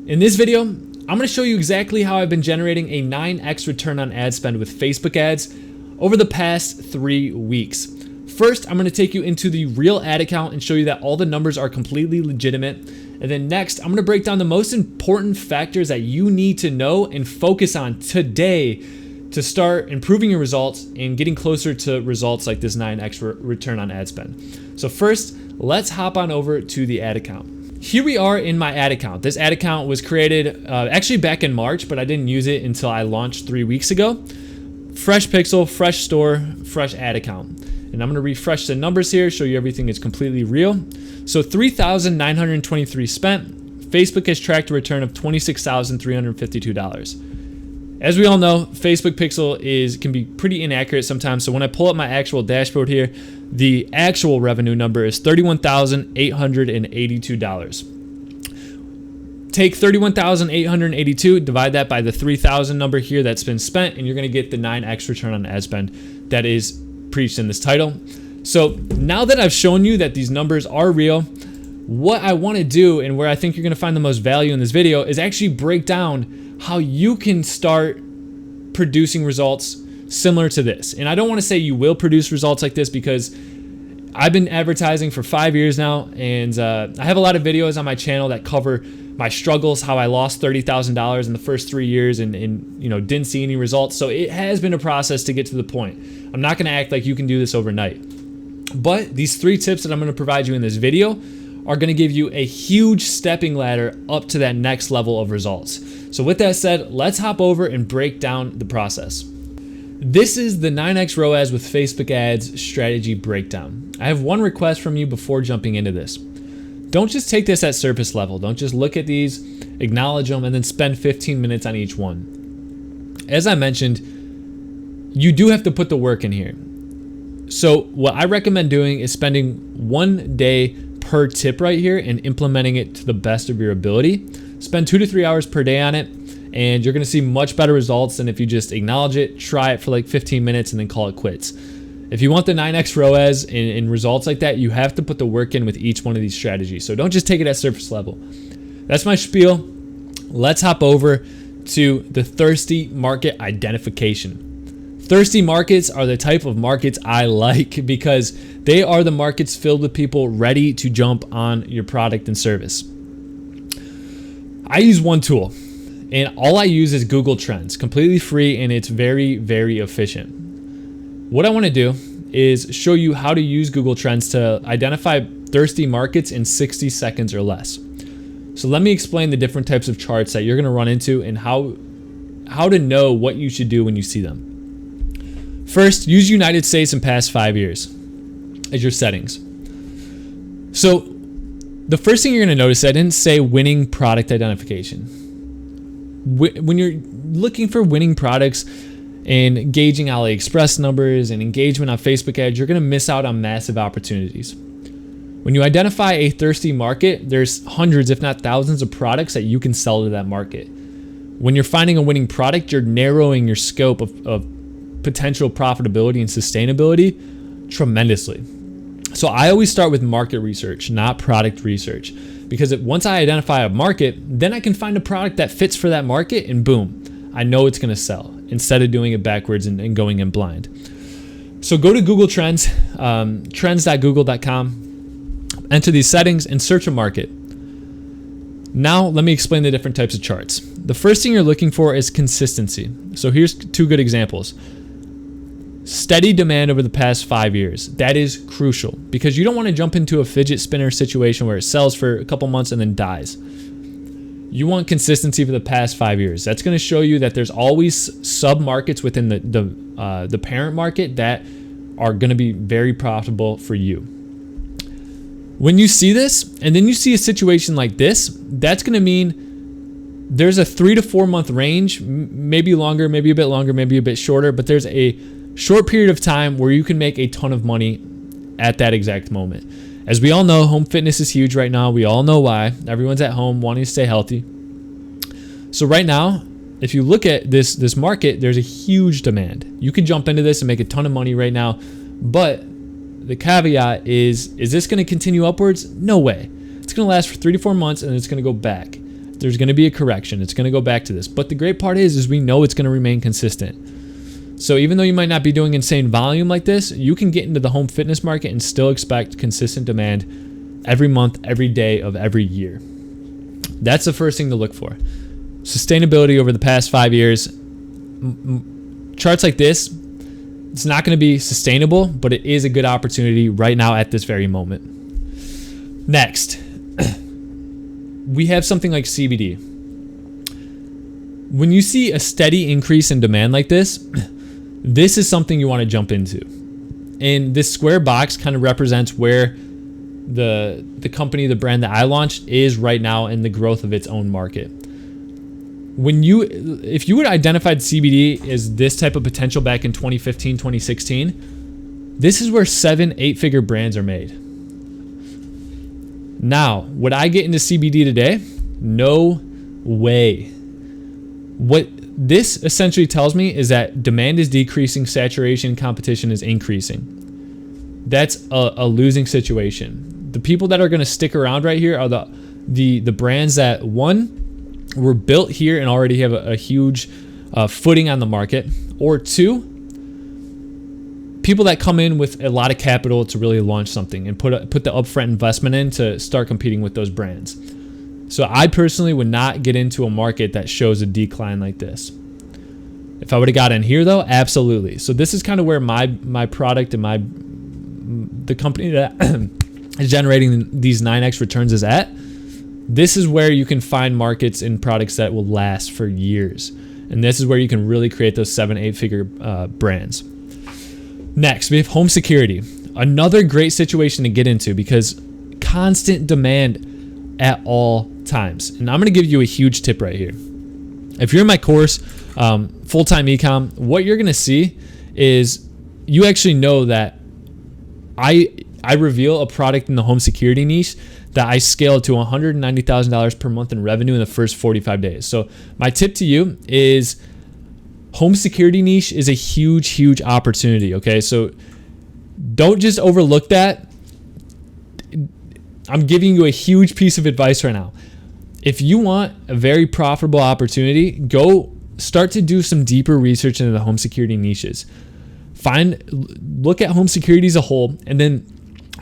In this video, I'm going to show you exactly how I've been generating a 9x return on ad spend with Facebook ads over the past 3 weeks. First, I'm going to take you into the real ad account and show you that all the numbers are completely legitimate. And then next, I'm going to break down the most important factors that you need to know and focus on today to start improving your results and getting closer to results like this 9x return on ad spend. So first, let's hop on over to the ad account. Here we are in my ad account. This ad account was created actually back in March, but I didn't use it until I launched 3 weeks ago. Fresh pixel, fresh store, fresh ad account. And I'm going to refresh the numbers here, show you everything is completely real. So 3,923 spent. Facebook has tracked a return of $26,352. As we all know, Facebook pixel can be pretty inaccurate sometimes. So when I pull up my actual dashboard here, the actual revenue number is $31,882. Take $31,882, divide that by the 3,000 number here that's been spent, and you're going to get the 9x return on ad spend that is preached in this title. So now that I've shown you that these numbers are real, what I want to do and where I think you're going to find the most value in this video is actually break down how you can start producing results similar to this. And I don't want to say you will produce results like this because I've been advertising for 5 years now, and I have a lot of videos on my channel that cover my struggles, how I lost $30,000 in the first 3 years and didn't see any results. So it has been a process to get to the point. I'm not going to act like you can do this overnight. But these 3 tips that I'm going to provide you in this video are going to give you a huge stepping ladder up to that next level of results. So with that said, let's hop over and break down the process. This is the 9x ROAS with Facebook ads strategy breakdown. I have one request from you before jumping into this. Don't just take this at surface level. Don't just look at these, acknowledge them, and then spend 15 minutes on each one. As I mentioned, you do have to put the work in here. So what I recommend doing is spending 1 day per tip right here and implementing it to the best of your ability. Spend 2 to 3 hours per day on it, and you're going to see much better results than if you just acknowledge it, try it for like 15 minutes, and then call it quits. If you want the 9x ROAS and results like that, you have to put the work in with each one of these strategies. So don't just take it at surface level. That's my spiel. Let's hop over to the thirsty market identification. Thirsty markets are the type of markets I like because they are the markets filled with people ready to jump on your product and service. I use one tool, and all I use is Google Trends, completely free, and it's very, very efficient. What I want to do is show you how to use Google Trends to identify thirsty markets in 60 seconds or less. So let me explain the different types of charts that you're going to run into and how to know what you should do when you see them. First, use United States and past 5 years as your settings. So the first thing you're going to notice, I didn't say winning product identification. When you're looking for winning products and gauging AliExpress numbers and engagement on Facebook ads, you're going to miss out on massive opportunities. When you identify a thirsty market, there's hundreds, if not thousands, of products that you can sell to that market. When you're finding a winning product, you're narrowing your scope of potential profitability and sustainability tremendously. So I always start with market research, not product research, because once I identify a market, then I can find a product that fits for that market, and boom, I know it's going to sell instead of doing it backwards and going in blind. So go to Google Trends, trends.google.com, enter these settings and search a market. Now let me explain the different types of charts. The first thing you're looking for is consistency. So here's 2 good examples. Steady demand over the past 5 years. That is crucial because you don't want to jump into a fidget spinner situation where it sells for a couple months and then dies. You want consistency for the past 5 years. That's going to show you that there's always sub-markets within the parent market that are going to be very profitable for you. When you see this, and then you see a situation like this, that's going to mean there's a 3 to 4 month range, maybe longer, maybe a bit longer, maybe a bit shorter, but there's a short period of time where you can make a ton of money at that exact moment. As we all know, home fitness is huge right now. We all know why. Everyone's at home wanting to stay healthy. So right now, if you look at this market, there's a huge demand. You can jump into this and make a ton of money right now, but the caveat is this going to continue upwards? No way. It's going to last for 3 to 4 months and it's going to go back. There's going to be a correction. It's going to go back to this. But the great part is we know it's going to remain consistent. So even though you might not be doing insane volume like this, you can get into the home fitness market and still expect consistent demand every month, every day of every year. That's the first thing to look for. Sustainability over the past 5 years. Charts like this, it's not going to be sustainable, but it is a good opportunity right now at this very moment. Next, we have something like CBD. When you see a steady increase in demand like this, this is something you want to jump into. And this square box kind of represents where the company, the brand that I launched is right now in the growth of its own market. If you would identified CBD as this type of potential back in 2015, 2016, this is where 7-8-figure brands are made. Now, would I get into CBD today? No way. What this essentially tells me is that demand is decreasing, saturation, competition is increasing. That's a losing situation. The people that are going to stick around right here are the brands that, one, were built here and already have a huge footing on the market, or two, people that come in with a lot of capital to really launch something and put the upfront investment in to start competing with those brands. So I personally would not get into a market that shows a decline like this. If I would have got in here though, absolutely. So this is kind of where my product and the company that is generating these 9x returns is at. This is where you can find markets and products that will last for years. And this is where you can really create those 7-8-figure brands. Next, we have home security. Another great situation to get into because constant demand at all times. And I'm going to give you a huge tip right here. If you're in my course, Full-Time Ecom, what you're going to see is you actually know that I reveal a product in the home security niche that I scaled to $190,000 per month in revenue in the first 45 days. So my tip to you is home security niche is a huge, huge opportunity. Okay. So don't just overlook that. I'm giving you a huge piece of advice right now. If you want a very profitable opportunity, go start to do some deeper research into the home security niches. Look at home security as a whole, and then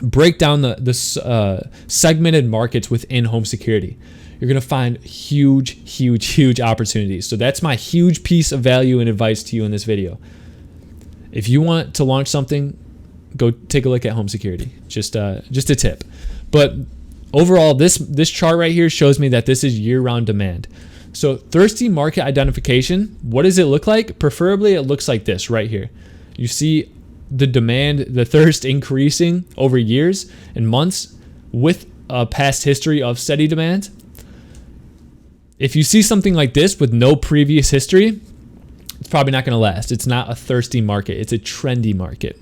break down the segmented markets within home security. You're going to find huge, huge, huge opportunities. So that's my huge piece of value and advice to you in this video. If you want to launch something, go take a look at home security. Just a tip. But overall, this chart right here shows me that this is year-round demand. So thirsty market identification, what does it look like? Preferably it looks like this right here. You see the demand, the thirst increasing over years and months with a past history of steady demand. If you see something like this with no previous history, it's probably not going to last. It's not a thirsty market. It's a trendy market.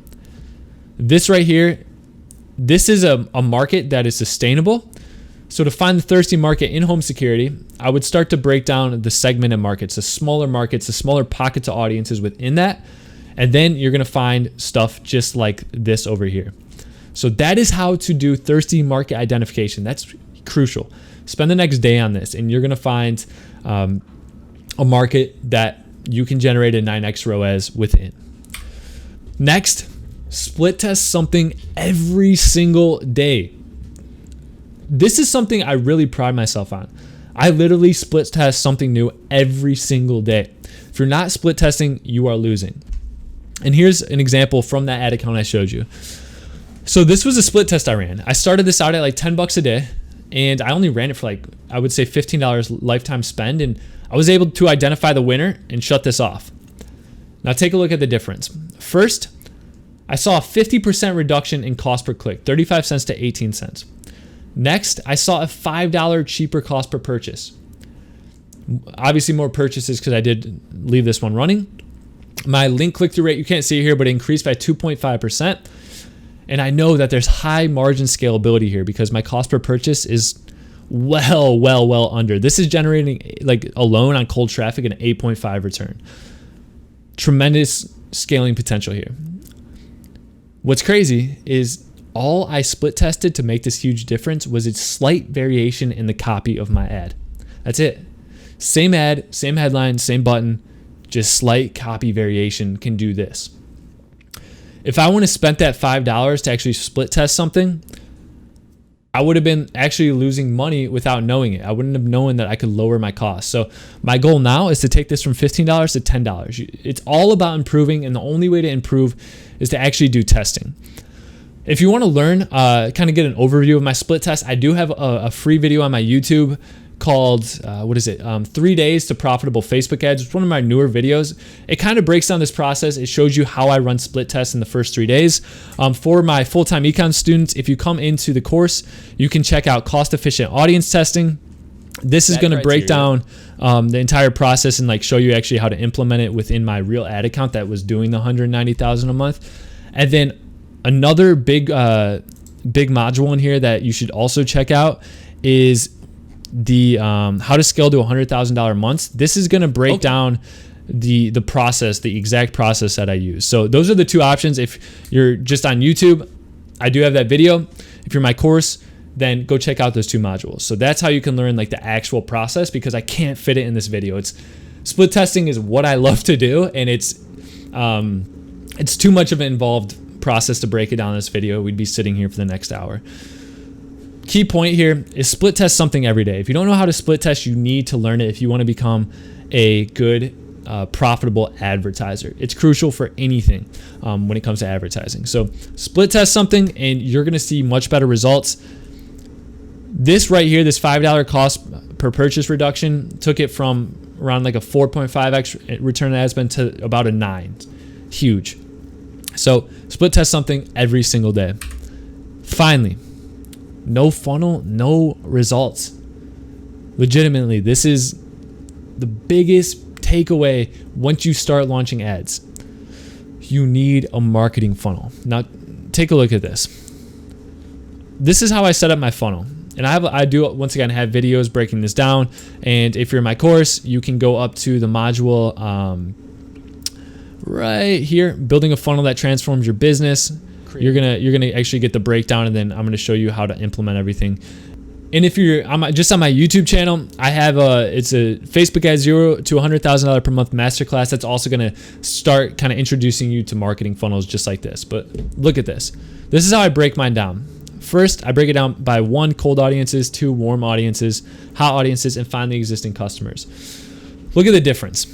This right here, this is a market that is sustainable. So to find the thirsty market in home security, I would start to break down the segmented markets, the smaller pockets of audiences within that. And then you're going to find stuff just like this over here. So that is how to do thirsty market identification. That's crucial. Spend the next day on this, and you're going to find a market that you can generate a 9x ROAS within. Next, split test something every single day. This is something I really pride myself on. I literally split test something new every single day. If you're not split testing, you are losing. And here's an example from that ad account I showed you. So this was a split test I ran. I started this out at like $10 a day, and I only ran it for like, I would say $15 lifetime spend, and I was able to identify the winner and shut this off. Now take a look at the difference. First, I saw a 50% reduction in cost per click, 35 cents to 18 cents. Next, I saw a $5 cheaper cost per purchase. Obviously more purchases because I did leave this one running. My link click-through rate, you can't see it here, but it increased by 2.5%. And I know that there's high margin scalability here because my cost per purchase is well under. This is generating, like, alone on cold traffic, an 8.5 return. Tremendous scaling potential here. What's crazy is all I split tested to make this huge difference was a slight variation in the copy of my ad. That's it. Same ad, same headline, same button, just slight copy variation can do this. If I wouldn't have spent that $5 to actually split test something, I would have been actually losing money without knowing it. I wouldn't have known that I could lower my costs. So my goal now is to take this from $15 to $10. It's all about improving, and the only way to improve is to actually do testing. If you want to learn, kind of get an overview of my split test, I do have a free video on my YouTube called, 3 Days to Profitable Facebook Ads. It's one of my newer videos. It kind of breaks down this process. It shows you how I run split tests in the first 3 days. For my full-time ecom students, if you come into the course, you can check out cost-efficient audience testing. This is going to break down the entire process and like show you actually how to implement it within my real ad account that was doing the $190,000 a month. And then another big module in here that you should also check out is the how to scale to $100,000 months. This is going to break down the process, the exact process that I use. So those are the two options. If you're just on YouTube, I do have that video. If you're my course, then go check out those two modules. So that's how you can learn like the actual process, because I can't fit it in this video. It's split testing is what I love to do, and it's too much of an involved process to break it down in this video. We'd be sitting here for the next hour. Key point here is split test something every day. If you don't know how to split test, you need to learn it if you want to become a good, profitable advertiser. It's crucial for anything when it comes to advertising. So split test something and you're going to see much better results. This right here, this $5 cost per purchase reduction, took it from around like a 4.5x return on ad spend to about a 9. Huge. So split test something every single day. Finally, no funnel, no results. Legitimately, this is the biggest takeaway once you start launching ads. You need a marketing funnel. Now, take a look at this. This is how I set up my funnel. And I do, once again, have videos breaking this down. And if you're in my course, you can go up to the module right here, building a funnel that transforms your business. You're gonna actually get the breakdown, and then I'm gonna show you how to implement everything. And if you're just on my YouTube channel, I have it's a Facebook Ads $0 to $100,000 per month masterclass. That's also gonna start kind of introducing you to marketing funnels just like this. But look at this. This is how I break mine down. First, I break it down by 1, cold audiences, 2, warm audiences, hot audiences, and finally existing customers. Look at the difference.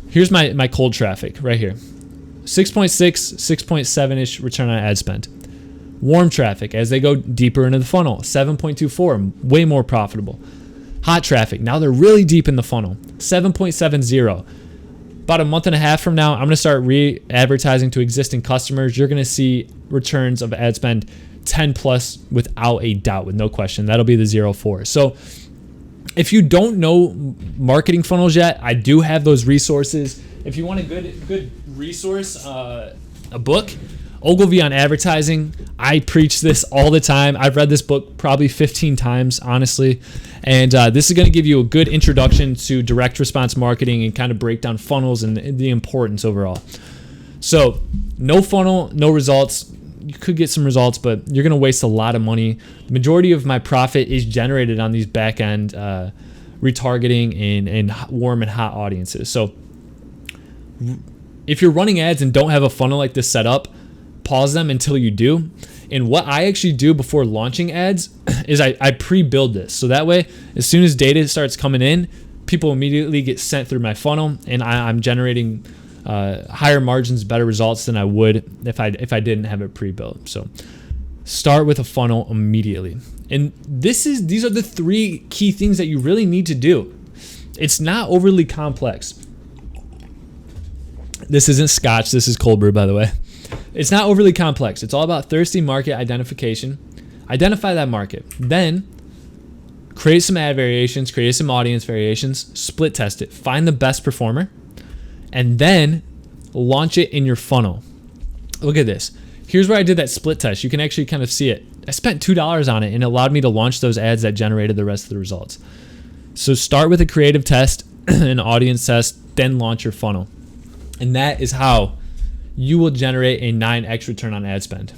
Here's my cold traffic right here. 6.6, 6.7-ish return on ad spend. Warm traffic, as they go deeper into the funnel, 7.24, way more profitable. Hot traffic, now they're really deep in the funnel, 7.70. About a month and a half from now, I'm going to start re-advertising to existing customers. You're going to see returns of ad spend 10 plus without a doubt, with no question. That'll be the 0.4. So if you don't know marketing funnels yet, I do have those resources. If you want a good resource, a book, Ogilvy on Advertising. I preach this all the time. I've read this book probably 15 times, honestly. And this is going to give you a good introduction to direct response marketing and kind of break down funnels and the importance overall. So no funnel, no results. You could get some results, but you're going to waste a lot of money. The majority of my profit is generated on these back end retargeting and warm and hot audiences. So if you're running ads and don't have a funnel like this set up, pause them until you do. And what I actually do before launching ads is I pre-build this. So that way, as soon as data starts coming in, people immediately get sent through my funnel, and I'm generating higher margins, better results than I would if I didn't have it pre-built. So start with a funnel immediately. And these are the 3 key things that you really need to do. It's not overly complex. This isn't scotch, this is cold brew, by the way. It's not overly complex. It's all about thirsty market identification. Identify that market. Then create some ad variations, create some audience variations, split test it, find the best performer, and then launch it in your funnel. Look at this. Here's where I did that split test. You can actually kind of see it. I spent $2 on it, and it allowed me to launch those ads that generated the rest of the results. So start with a creative test, an audience test, then launch your funnel. And that is how you will generate a 9x return on ad spend.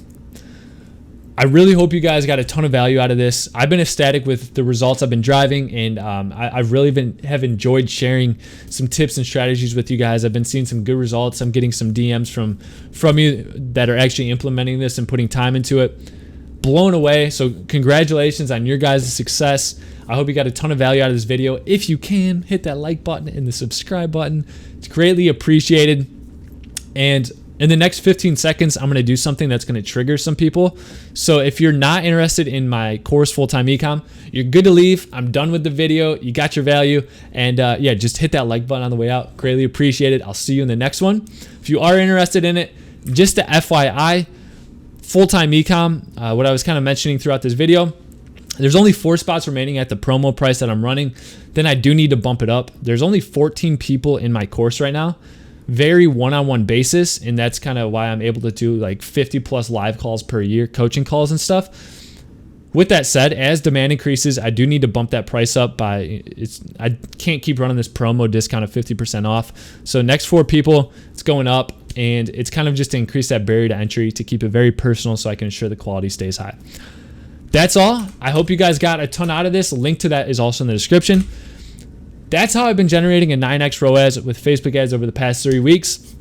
I really hope you guys got a ton of value out of this. I've been ecstatic with the results I've been driving, and I've really have enjoyed sharing some tips and strategies with you guys. I've been seeing some good results. I'm getting some DMs from you that are actually implementing this and putting time into it. Blown away. So congratulations on your guys' success. I hope you got a ton of value out of this video. If you can, hit that like button and the subscribe button. It's greatly appreciated. And in the next 15 seconds, I'm going to do something that's going to trigger some people. So if you're not interested in my course, Full-Time Ecom, you're good to leave. I'm done with the video. You got your value. And yeah, just hit that like button on the way out. Greatly appreciate it. I'll see you in the next one. If you are interested in it, just a FYI, Full-Time Ecom, what I was kind of mentioning throughout this video, there's only 4 spots remaining at the promo price that I'm running. Then I do need to bump it up. There's only 14 people in my course right now. Very one-on-one basis, and that's kind of why I'm able to do like 50 plus live calls per year, coaching calls and stuff. With that said, as demand increases, I do need to bump that price up by I can't keep running this promo discount of 50% off. So next 4 people, it's going up, and it's kind of just to increase that barrier to entry to keep it very personal so I can ensure the quality stays high. That's all. I hope you guys got a ton out of this. A link to that is also in the description. That's how I've been generating a 9x ROAS with Facebook ads over the past 3 weeks.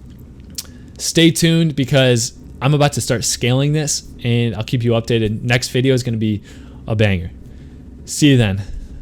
Stay tuned because I'm about to start scaling this, and I'll keep you updated. Next video is going to be a banger. See you then.